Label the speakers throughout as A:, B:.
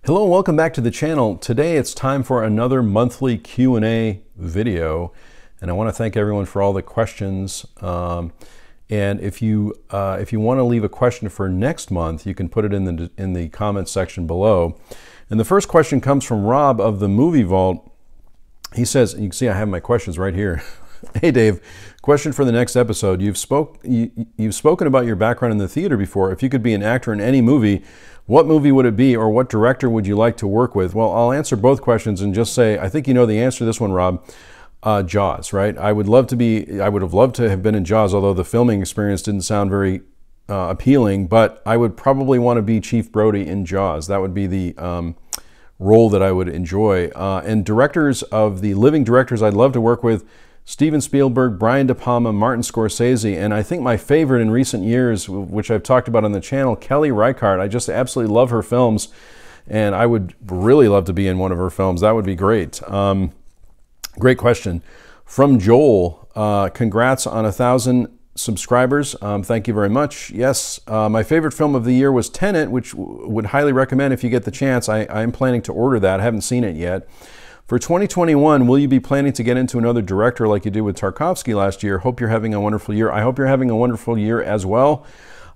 A: Hello and welcome back to the channel. Today it's time for another monthly Q&A video, and I want to thank everyone for all the questions. And if you want to leave a question for next month, you can put it in the comments section below. And the first question comes from Rob of the Movie Vault. He says, and you can see I have my questions right here. Hey Dave, question for the next episode. You've spoken about your background in the theater before. If you could be an actor in any movie, what movie would it be, or what director would you like to work with? Well, I'll answer both questions and just say, I think you know the answer to this one, Rob. Jaws, right? I would have loved to have been in Jaws, although the filming experience didn't sound very appealing, but I would probably want to be Chief Brody in Jaws. That would be the role that I would enjoy. And directors, of the living directors I'd love to work with, Steven Spielberg, Brian De Palma, Martin Scorsese, and I think my favorite in recent years, which I've talked about on the channel, Kelly Reichardt. I just absolutely love her films, and I would really love to be in one of her films. That would be great. Great question. From Joel, congrats on 1,000 subscribers. Thank you very much. Yes, my favorite film of the year was Tenet, which would highly recommend if you get the chance. I am planning to order that. I haven't seen it yet. For 2021, will you be planning to get into another director like you did with Tarkovsky last year? Hope you're having a wonderful year. I hope you're having a wonderful year as well.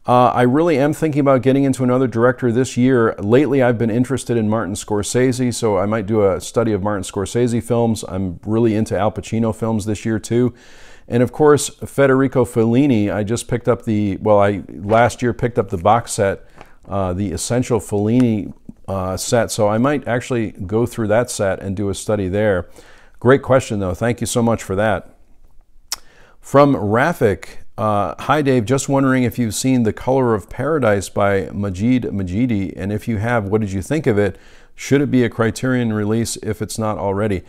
A: I really am thinking about getting into another director this year. Lately, I've been interested in Martin Scorsese, so I might do a study of Martin Scorsese films. I'm really into Al Pacino films this year too. And of course, Federico Fellini. I just picked up last year picked up the box set, the Essential Fellini set, so I might actually go through that set and do a study there. Great question though, thank you so much for that. From Rafik, hi Dave, just wondering if you've seen The Color of Paradise by Majid Majidi, and if you have, what did you think of it? Should it be a Criterion release if it's not already?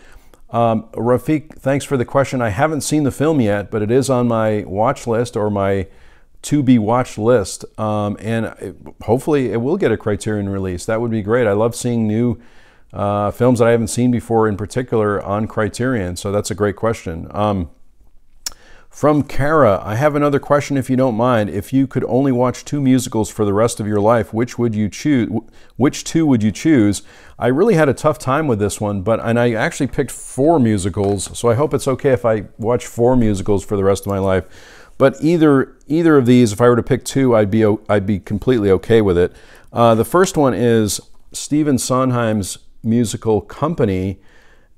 A: Rafik, thanks for the question. I haven't seen the film yet, but it is on my watch list, or my to-be watched list, and hopefully it will get a Criterion release. That would be great. I love seeing new films that I haven't seen before, in particular on Criterion, so that's a great question. From Kara, I have another question if you don't mind. If you could only watch 2 musicals for the rest of your life, which would you choose? Which 2 would you choose? I really had a tough time with this one, and I actually picked 4 musicals, so I hope it's okay if I watch 4 musicals for the rest of my life. But either of these, if I were to pick 2, I'd be completely okay with it. The first one is Stephen Sondheim's musical Company,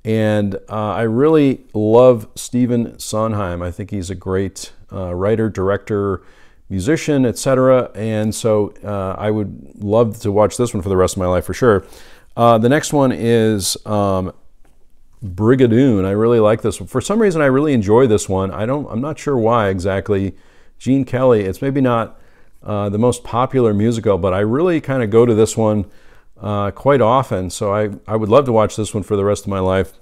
A: and I really love Stephen Sondheim. I think he's a great writer, director, musician, etc. And so I would love to watch this one for the rest of my life for sure. The next one is Brigadoon. I really like this one. For some reason, I really enjoy this one. I'm not sure why exactly. Gene Kelly, it's maybe not the most popular musical, but I really kind of go to this one quite often. So I would love to watch this one for the rest of my life.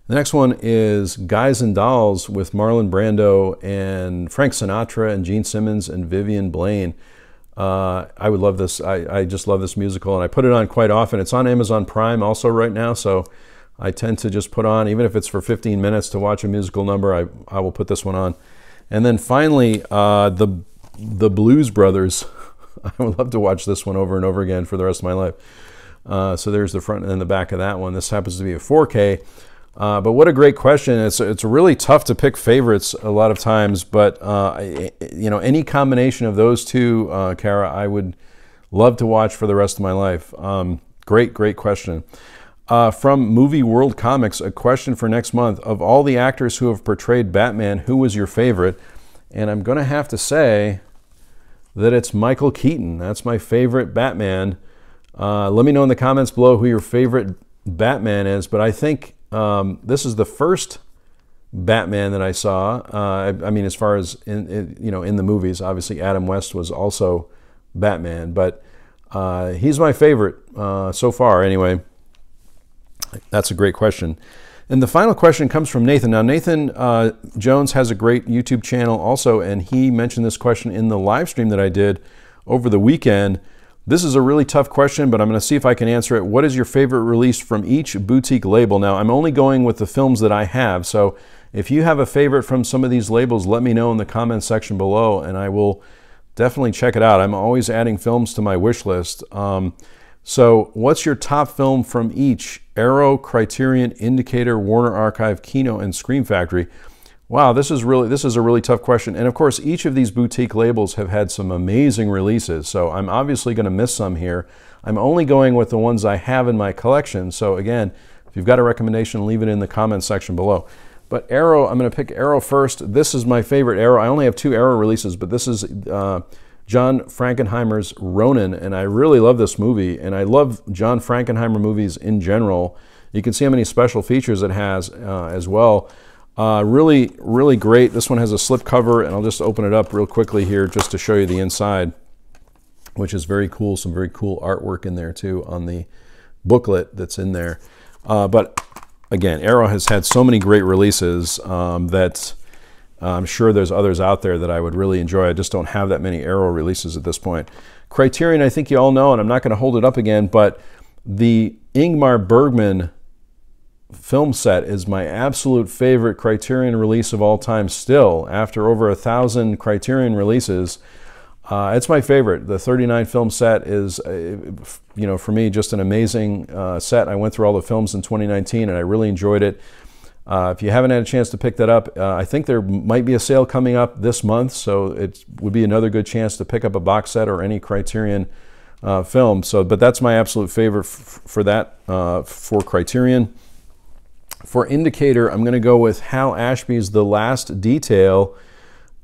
A: The next one is Guys and Dolls with Marlon Brando and Frank Sinatra and Gene Simmons and Vivian Blaine. I would love this. I just love this musical, and I put it on quite often. It's on Amazon Prime also right now, so I tend to just put on, even if it's for 15 minutes to watch a musical number, I will put this one on. And then finally, the Blues Brothers. I would love to watch this one over and over again for the rest of my life. So there's the front and the back of that one. This happens to be a 4K. But what a great question. It's really tough to pick favorites a lot of times, but you know, any combination of those 2, Kara, I would love to watch for the rest of my life. Great question. From Movie World Comics, a question for next month. Of all the actors who have portrayed Batman, who was your favorite? And I'm going to have to say that it's Michael Keaton. That's my favorite Batman. Let me know in the comments below who your favorite Batman is, but I think this is the first Batman that I saw. I mean, as far as in the movies, obviously Adam West was also Batman, but he's my favorite so far anyway. That's a great question. And the final question comes from Nathan. Now, Nathan Jones has a great YouTube channel also, and he mentioned this question in the live stream that I did over the weekend. This is a really tough question, but I'm going to see if I can answer it. What is your favorite release from each boutique label? Now, I'm only going with the films that I have, so if you have a favorite from some of these labels, let me know in the comments section below, and I will definitely check it out. I'm always adding films to my wish list. So what's your top film from each? Arrow, Criterion, Indicator, Warner Archive, Kino, and Scream Factory. Wow, this is a really tough question. And of course, each of these boutique labels have had some amazing releases. So I'm obviously going to miss some here. I'm only going with the ones I have in my collection. So again, if you've got a recommendation, leave it in the comment section below. But Arrow, I'm going to pick Arrow first. This is my favorite Arrow. I only have 2 Arrow releases, but this is John Frankenheimer's Ronin, and I really love this movie, and I love John Frankenheimer movies in general. You can see how many special features it has as well. Really, really great. This one has a slip cover, and I'll just open it up real quickly here just to show you the inside, which is very cool. Some very cool artwork in there too on the booklet that's in there. But again, Arrow has had so many great releases that I'm sure there's others out there that I would really enjoy. I just don't have that many Arrow releases at this point. Criterion, I think you all know, and I'm not going to hold it up again, but the Ingmar Bergman film set is my absolute favorite Criterion release of all time still. After over 1,000 Criterion releases, it's my favorite. The 39 film set is, you know, for me, just an amazing set. I went through all the films in 2019 and I really enjoyed it. If you haven't had a chance to pick that up, I think there might be a sale coming up this month, so it would be another good chance to pick up a box set or any Criterion film. So, but that's my absolute favorite for that, for Criterion. For Indicator, I'm going to go with Hal Ashby's The Last Detail.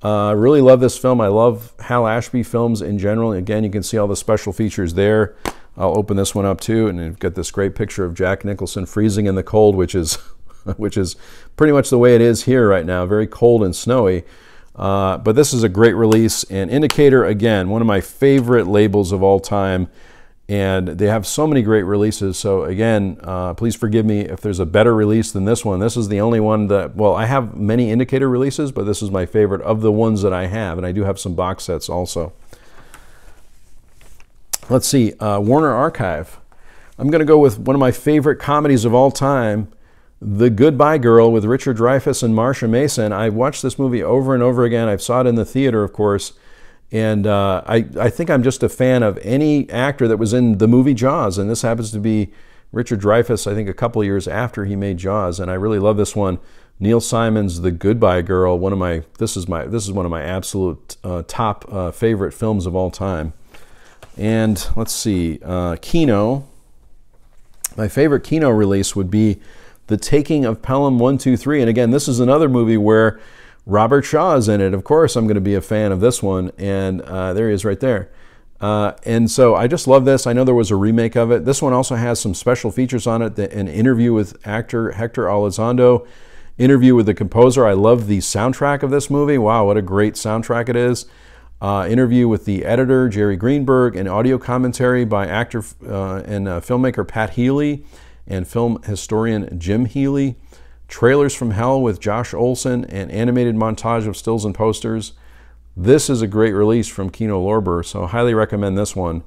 A: I really love this film. I love Hal Ashby films in general. Again, you can see all the special features there. I'll open this one up too, and you've got this great picture of Jack Nicholson freezing in the cold, which is pretty much the way it is here right now, very cold and snowy. But this is a great release. And Indicator, again, one of my favorite labels of all time. And they have so many great releases. So again, please forgive me if there's a better release than this one. This is the only one that, well, I have many Indicator releases, but this is my favorite of the ones that I have. And I do have some box sets also. Let's see, Warner Archive. I'm going to go with one of my favorite comedies of all time, The Goodbye Girl with Richard Dreyfuss and Marsha Mason. I've watched this movie over and over again. I've saw it in the theater, of course. And I think I'm just a fan of any actor that was in the movie Jaws, and this happens to be Richard Dreyfuss, I think a couple years after he made Jaws, and I really love this one. Neil Simon's The Goodbye Girl, this is one of my absolute top favorite films of all time. And let's see, Kino. My favorite Kino release would be The Taking of Pelham 123, and again, this is another movie where Robert Shaw is in it. Of course, I'm going to be a fan of this one, and there he is right there. And so I just love this. I know there was a remake of it. This one also has some special features on it, an interview with actor Hector Elizondo, interview with the composer. I love the soundtrack of this movie. Wow, what a great soundtrack it is. Interview with the editor, Jerry Greenberg, and audio commentary by actor and filmmaker Pat Healy and film historian Jim Healy. Trailers from Hell with Josh Olson, and animated montage of stills and posters. This is a great release from Kino Lorber, so I highly recommend this one.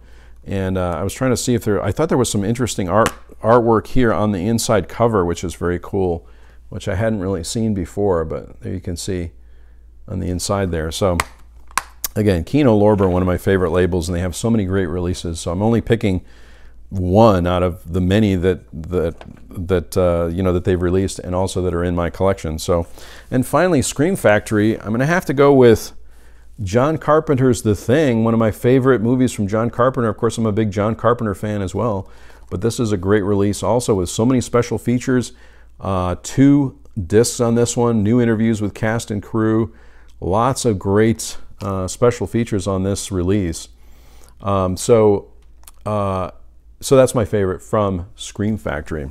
A: And I was trying to see if I thought there was some interesting artwork here on the inside cover, which is very cool, which I hadn't really seen before, but there you can see on the inside there. So again, Kino Lorber, one of my favorite labels, and they have so many great releases, so I'm only picking one out of the many that you know, that they've released and also that are in my collection. So, and finally, Scream Factory. I'm going to have to go with John Carpenter's The Thing, one of my favorite movies from John Carpenter. Of course, I'm a big John Carpenter fan as well, but this is a great release also with so many special features. 2 discs on this one, new interviews with cast and crew, lots of great special features on this release. So that's my favorite from Scream Factory.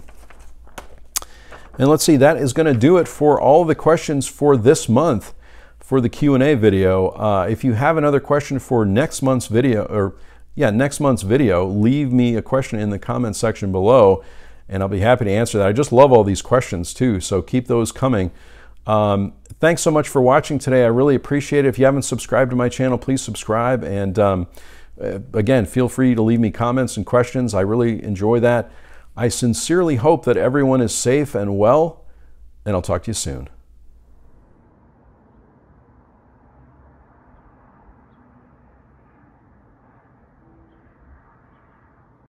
A: And let's see, that is going to do it for all the questions for this month for the Q&A video. If you have another question for next month's video, leave me a question in the comment section below, and I'll be happy to answer that. I just love all these questions too, so keep those coming. Thanks so much for watching today. I really appreciate it. If you haven't subscribed to my channel, please subscribe, and again, feel free to leave me comments and questions. I really enjoy that. I sincerely hope that everyone is safe and well, and I'll talk to you soon.